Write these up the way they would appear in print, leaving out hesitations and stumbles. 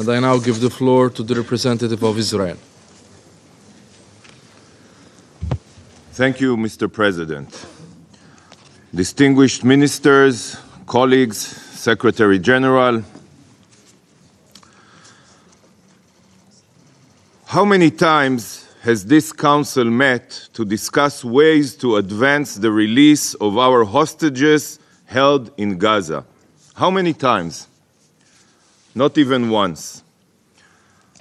And I now give the floor to the representative of Israel. Thank you, Mr. President. Distinguished ministers, colleagues, Secretary General, how many times has this Council met to discuss ways to advance the release of our hostages held in Gaza? How many times? Not even once.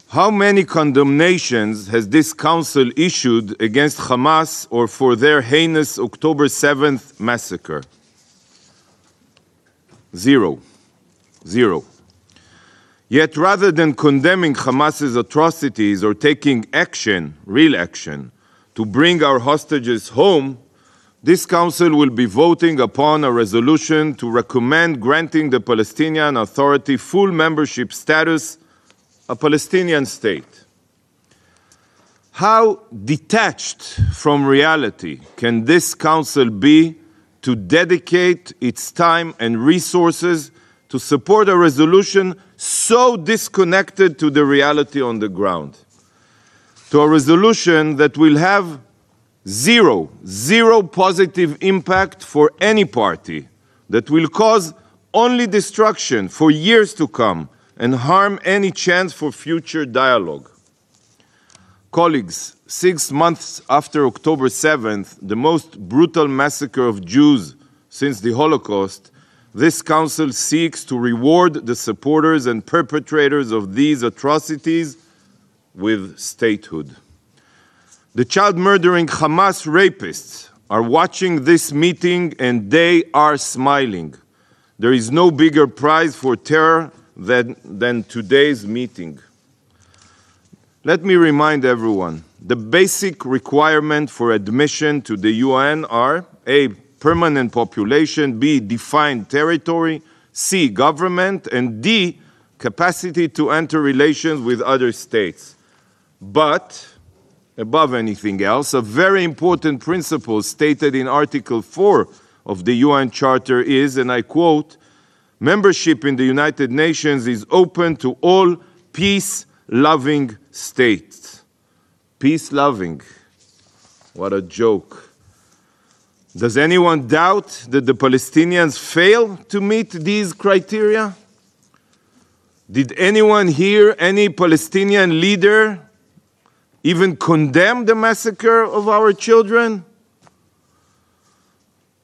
How many condemnations has this Council issued against Hamas or for their heinous October 7th massacre? Zero. Zero. Yet rather than condemning Hamas's atrocities or taking action, real action, to bring our hostages home, this Council will be voting upon a resolution to recommend granting the Palestinian Authority full membership status, a Palestinian state. How detached from reality can this Council be to dedicate its time and resources to support a resolution so disconnected to the reality on the ground? To a resolution that will have zero positive impact for any party, that will cause only destruction for years to come and harm any chance for future dialogue. Colleagues, 6 months after October 7th, the most brutal massacre of Jews since the Holocaust, this Council seeks to reward the supporters and perpetrators of these atrocities with statehood. The child-murdering Hamas rapists are watching this meeting and they are smiling. There is no bigger prize for terror than today's meeting. Let me remind everyone, the basic requirement for admission to the UN are A, permanent population, B, defined territory, C, government, and D, capacity to enter relations with other states. But, above anything else, a very important principle stated in Article 4 of the UN Charter is, and I quote, membership in the United Nations is open to all peace-loving states. Peace-loving. What a joke. Does anyone doubt that the Palestinians fail to meet these criteria? Did anyone hear any Palestinian leader even condemn the massacre of our children?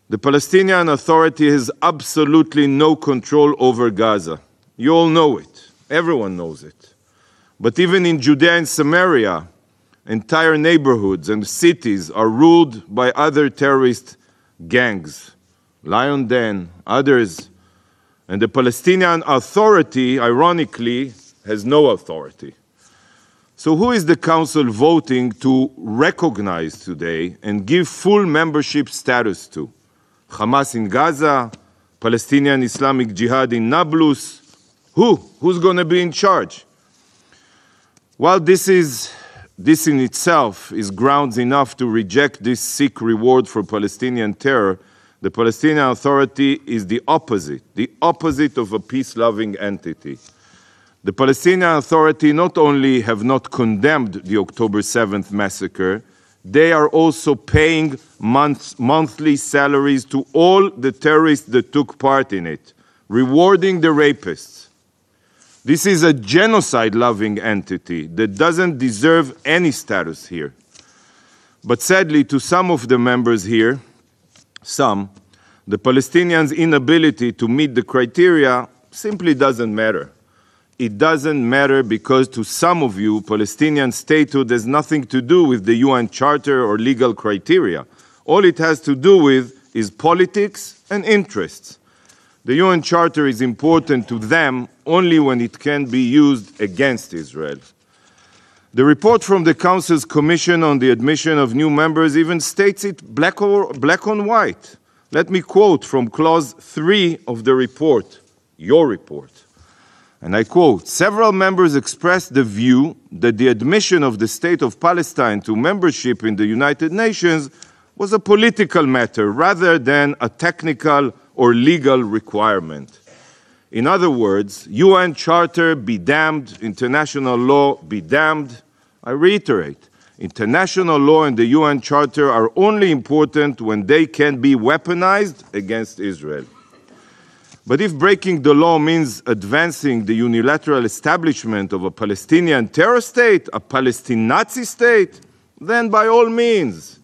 The Palestinian Authority has absolutely no control over Gaza. You all know it. Everyone knows it. But even in Judea and Samaria, entire neighborhoods and cities are ruled by other terrorist gangs, Lion Den, others. And the Palestinian Authority, ironically, has no authority. So who is the Council voting to recognize today and give full membership status to? Hamas in Gaza, Palestinian Islamic Jihad in Nablus? Who's going to be in charge? While this in itself is grounds enough to reject this sick reward for Palestinian terror, the Palestinian Authority is the opposite of a peace-loving entity. The Palestinian Authority not only have not condemned the October 7th massacre, they are also paying monthly salaries to all the terrorists that took part in it, rewarding the rapists. This is a genocide-loving entity that doesn't deserve any status here. But sadly, to some of the members here, the Palestinians' inability to meet the criteria simply doesn't matter. It doesn't matter because to some of you, Palestinian statehood has nothing to do with the UN Charter or legal criteria. All it has to do with is politics and interests. The UN Charter is important to them only when it can be used against Israel. The report from the Council's Commission on the admission of new members even states it black on white. Let me quote from Clause 3 of the report, your report. And I quote, several members expressed the view that the admission of the State of Palestine to membership in the United Nations was a political matter rather than a technical or legal requirement. In other words, UN Charter be damned, international law be damned. I reiterate, international law and the UN Charter are only important when they can be weaponized against Israel. But if breaking the law means advancing the unilateral establishment of a Palestinian terror state, a Palestine Nazi state, then by all means.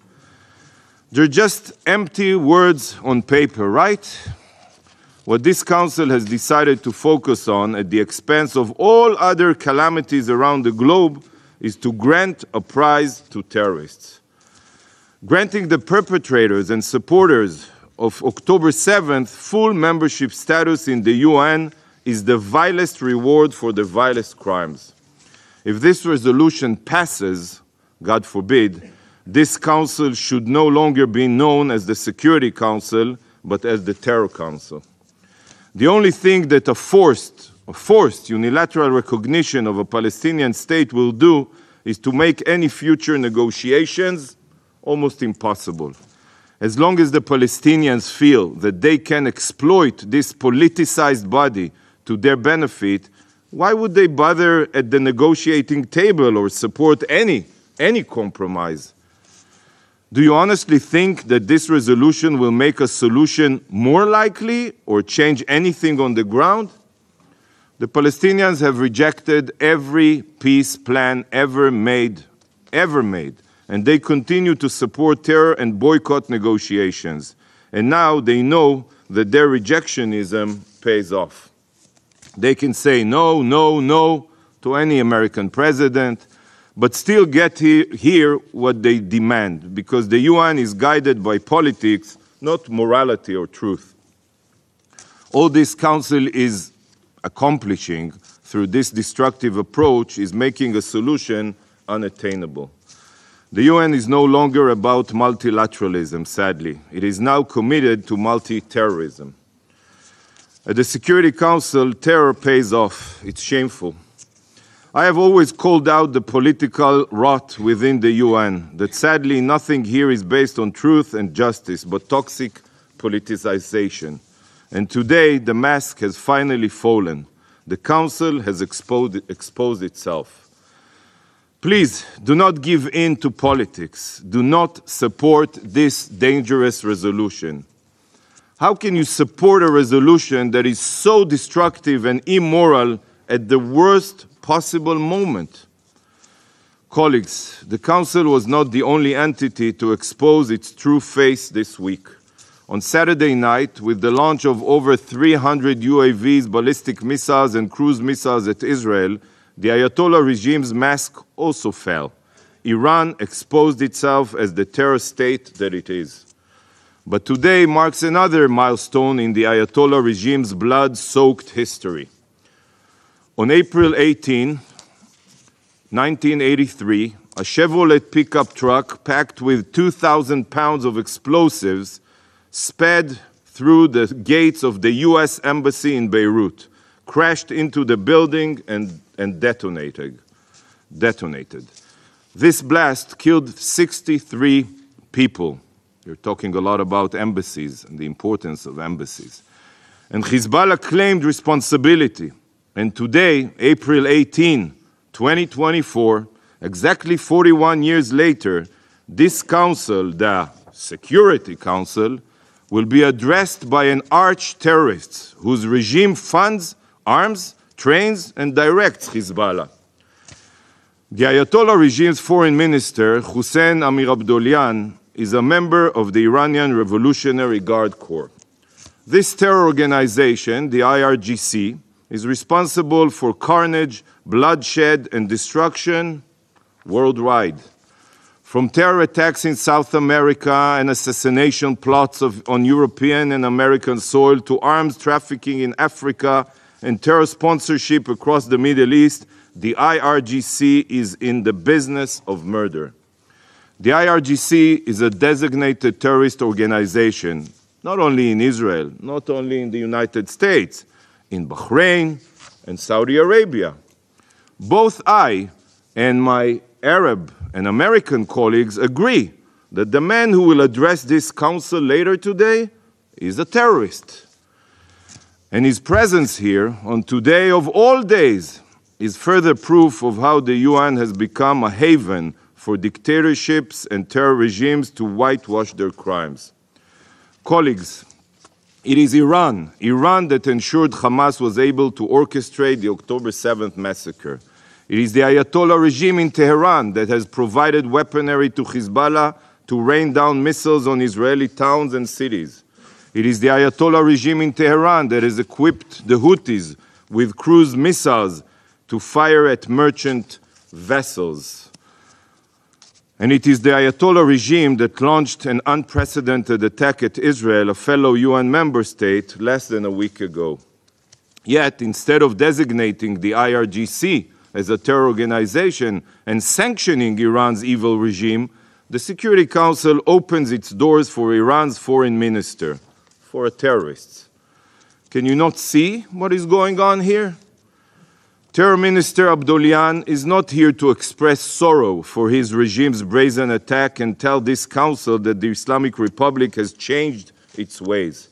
They're just empty words on paper, right? What this council has decided to focus on at the expense of all other calamities around the globe is to grant a prize to terrorists. Granting the perpetrators and supporters of October 7th full membership status in the UN is the vilest reward for the vilest crimes. If this resolution passes, God forbid, this council should no longer be known as the Security Council, but as the Terror Council. The only thing that a forced unilateral recognition of a Palestinian state will do is to make any future negotiations almost impossible. As long as the Palestinians feel that they can exploit this politicized body to their benefit, why would they bother at the negotiating table or support any compromise? Do you honestly think that this resolution will make a solution more likely or change anything on the ground? The Palestinians have rejected every peace plan ever made, and they continue to support terror and boycott negotiations. And now they know that their rejectionism pays off. They can say no, no, no to any American president, but still get here what they demand, because the UN is guided by politics, not morality or truth. All this council is accomplishing through this destructive approach is making a solution unattainable. The UN is no longer about multilateralism, sadly. It is now committed to multi-terrorism. At the Security Council, terror pays off. It's shameful. I have always called out the political rot within the UN, that sadly nothing here is based on truth and justice, but toxic politicization. And today, the mask has finally fallen. The Council has exposed itself. Please, do not give in to politics. Do not support this dangerous resolution. How can you support a resolution that is so destructive and immoral at the worst possible moment? Colleagues, the Council was not the only entity to expose its true face this week. On Saturday night, with the launch of over 300 UAVs, ballistic missiles, and cruise missiles at Israel, the Ayatollah regime's mask also fell. Iran exposed itself as the terror state that it is. But today marks another milestone in the Ayatollah regime's blood-soaked history. On April 18, 1983, a Chevrolet pickup truck packed with 2,000 pounds of explosives sped through the gates of the US Embassy in Beirut, crashed into the building and detonated. This blast killed 63 people. You're talking a lot about embassies and the importance of embassies. And Hezbollah claimed responsibility. And today, April 18, 2024, exactly 41 years later, this council, the Security Council, will be addressed by an arch-terrorist whose regime funds, arms, trains, and directs Hezbollah. The Ayatollah regime's foreign minister, Hussein Amir Abdollahian, is a member of the Iranian Revolutionary Guard Corps. This terror organization, the IRGC, is responsible for carnage, bloodshed, and destruction worldwide. From terror attacks in South America and assassination plots on European and American soil to arms trafficking in Africa and terror sponsorship across the Middle East, the IRGC is in the business of murder. The IRGC is a designated terrorist organization, not only in Israel, not only in the United States, in Bahrain and Saudi Arabia. Both I and my Arab and American colleagues agree that the man who will address this council later today is a terrorist. And his presence here on today of all days is further proof of how the UN has become a haven for dictatorships and terror regimes to whitewash their crimes. Colleagues, it is Iran that ensured Hamas was able to orchestrate the October 7th massacre. It is the Ayatollah regime in Tehran that has provided weaponry to Hezbollah to rain down missiles on Israeli towns and cities. It is the Ayatollah regime in Tehran that has equipped the Houthis with cruise missiles to fire at merchant vessels. And it is the Ayatollah regime that launched an unprecedented attack at Israel, a fellow UN member state, less than a week ago. Yet, instead of designating the IRGC as a terror organization and sanctioning Iran's evil regime, the Security Council opens its doors for Iran's foreign minister, for terrorists. Can you not see what is going on here? Terror Minister Abdollahian is not here to express sorrow for his regime's brazen attack and tell this council that the Islamic Republic has changed its ways.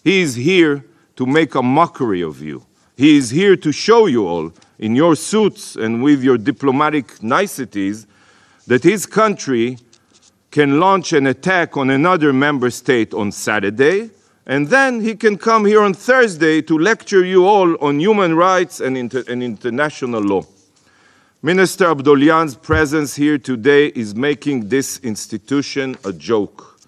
He is here to make a mockery of you. He is here to show you all, in your suits and with your diplomatic niceties, that his country can launch an attack on another member state on Saturday, and then he can come here on Thursday to lecture you all on human rights and international law. Minister Abdollahian's presence here today is making this institution a joke.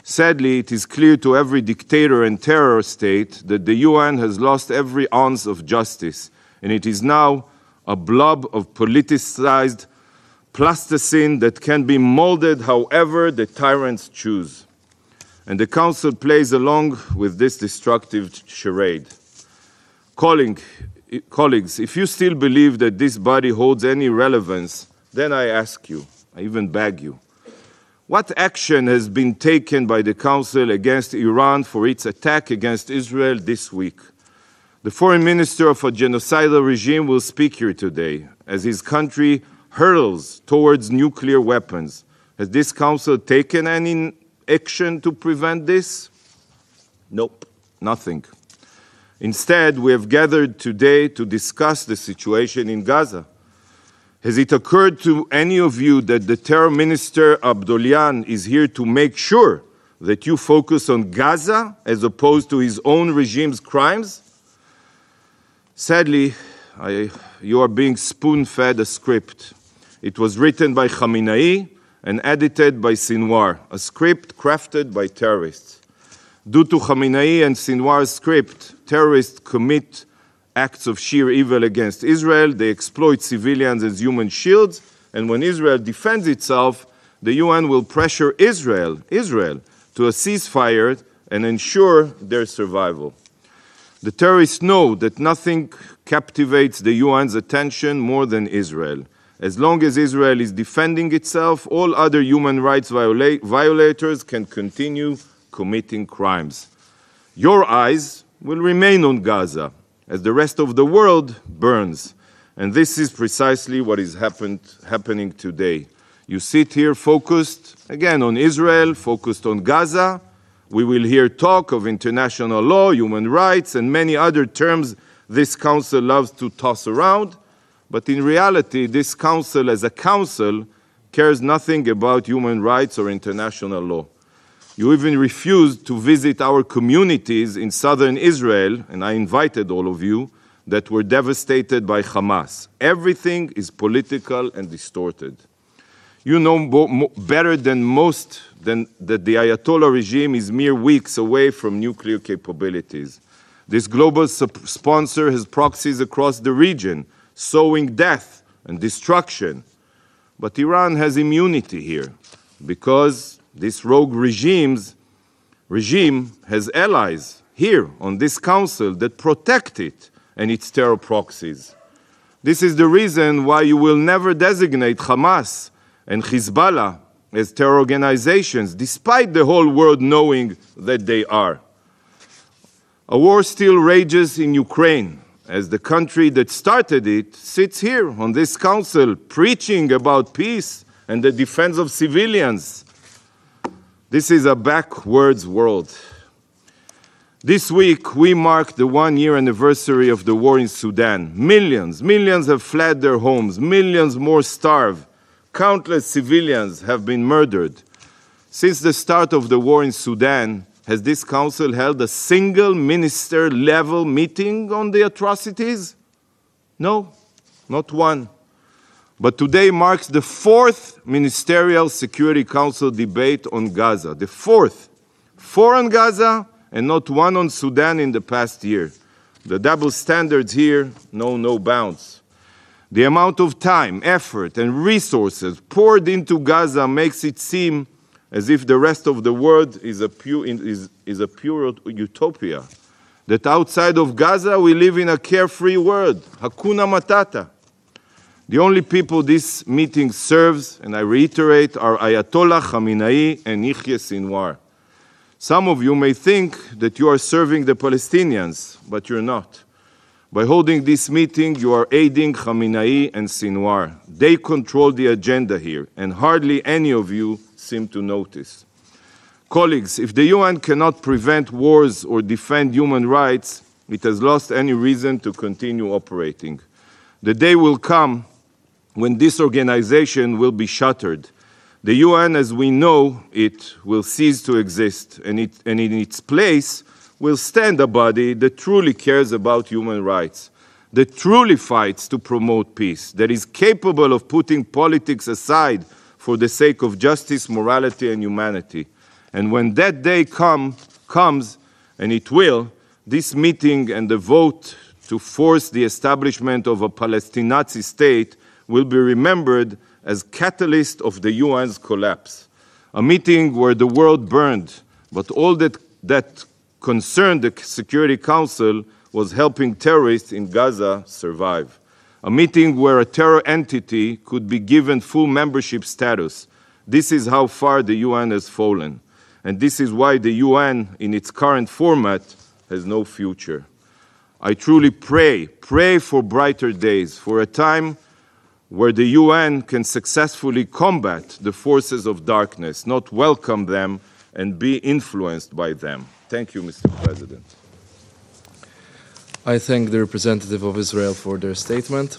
Sadly, it is clear to every dictator and terror state that the UN has lost every ounce of justice, and it is now a blob of politicized plasticine that can be molded however the tyrants choose. And the Council plays along with this destructive charade. Colleagues, if you still believe that this body holds any relevance, then I ask you, I even beg you, what action has been taken by the Council against Iran for its attack against Israel this week? The foreign minister of a genocidal regime will speak here today as his country hurtles towards nuclear weapons. Has this Council taken any action to prevent this? Nope, nothing. Instead, we have gathered today to discuss the situation in Gaza. Has it occurred to any of you that the terror minister Abdollahian is here to make sure that you focus on Gaza as opposed to his own regime's crimes? Sadly, you are being spoon-fed a script. It was written by Khamenei and edited by Sinwar, a script crafted by terrorists. Due to Khamenei and Sinwar's script, terrorists commit acts of sheer evil against Israel, they exploit civilians as human shields, and when Israel defends itself, the UN will pressure Israel to a ceasefire and ensure their survival. The terrorists know that nothing captivates the UN's attention more than Israel. As long as Israel is defending itself, all other human rights violators can continue committing crimes. Your eyes will remain on Gaza as the rest of the world burns. And this is precisely what is happening today. You sit here focused, again, on Israel, focused on Gaza. We will hear talk of international law, human rights, and many other terms this council loves to toss around. But in reality, this council as a council cares nothing about human rights or international law. You even refused to visit our communities in southern Israel, and I invited all of you, that were devastated by Hamas. Everything is political and distorted. You know better than most that the Ayatollah regime is mere weeks away from nuclear capabilities. This global sponsor has proxies across the region, sowing death and destruction. But Iran has immunity here because this rogue regime has allies here on this council that protect it and its terror proxies. This is the reason why you will never designate Hamas and Hezbollah as terror organizations, despite the whole world knowing that they are. A war still rages in Ukraine, as the country that started it sits here on this council preaching about peace and the defense of civilians. This is a backwards world. This week, we mark the one-year anniversary of the war in Sudan. Millions have fled their homes. Millions more starve. Countless civilians have been murdered. Since the start of the war in Sudan, has this council held a single minister-level meeting on the atrocities? No, not one. But today marks the fourth Ministerial Security Council debate on Gaza. The fourth. 4 on Gaza and not one on Sudan in the past year. The double standards here know no bounds. The amount of time, effort, and resources poured into Gaza makes it seem as if the rest of the world is a pure utopia. That outside of Gaza we live in a carefree world, Hakuna Matata. The only people this meeting serves, and I reiterate, are Ayatollah Khamenei and Yahya Sinwar. Some of you may think that you are serving the Palestinians, but you're not. By holding this meeting, you are aiding Khamenei and Sinwar. They control the agenda here, and hardly any of you seem to notice. Colleagues, if the UN cannot prevent wars or defend human rights, it has lost any reason to continue operating. The day will come when this organization will be shuttered. The UN, as we know it, will cease to exist, and in its place will stand a body that truly cares about human rights, that truly fights to promote peace, that is capable of putting politics aside for the sake of justice, morality, and humanity. And when that day comes, and it will, this meeting and the vote to force the establishment of a Palestinian Nazi state will be remembered as catalyst of the UN's collapse. A meeting where the world burned, but all that concerned the Security Council was helping terrorists in Gaza survive. A meeting where a terror entity could be given full membership status. This is how far the UN has fallen. And this is why the UN, in its current format, has no future. I truly pray for brighter days, for a time where the UN can successfully combat the forces of darkness, not welcome them and be influenced by them. Thank you, Mr. President. I thank the representative of Israel for their statement.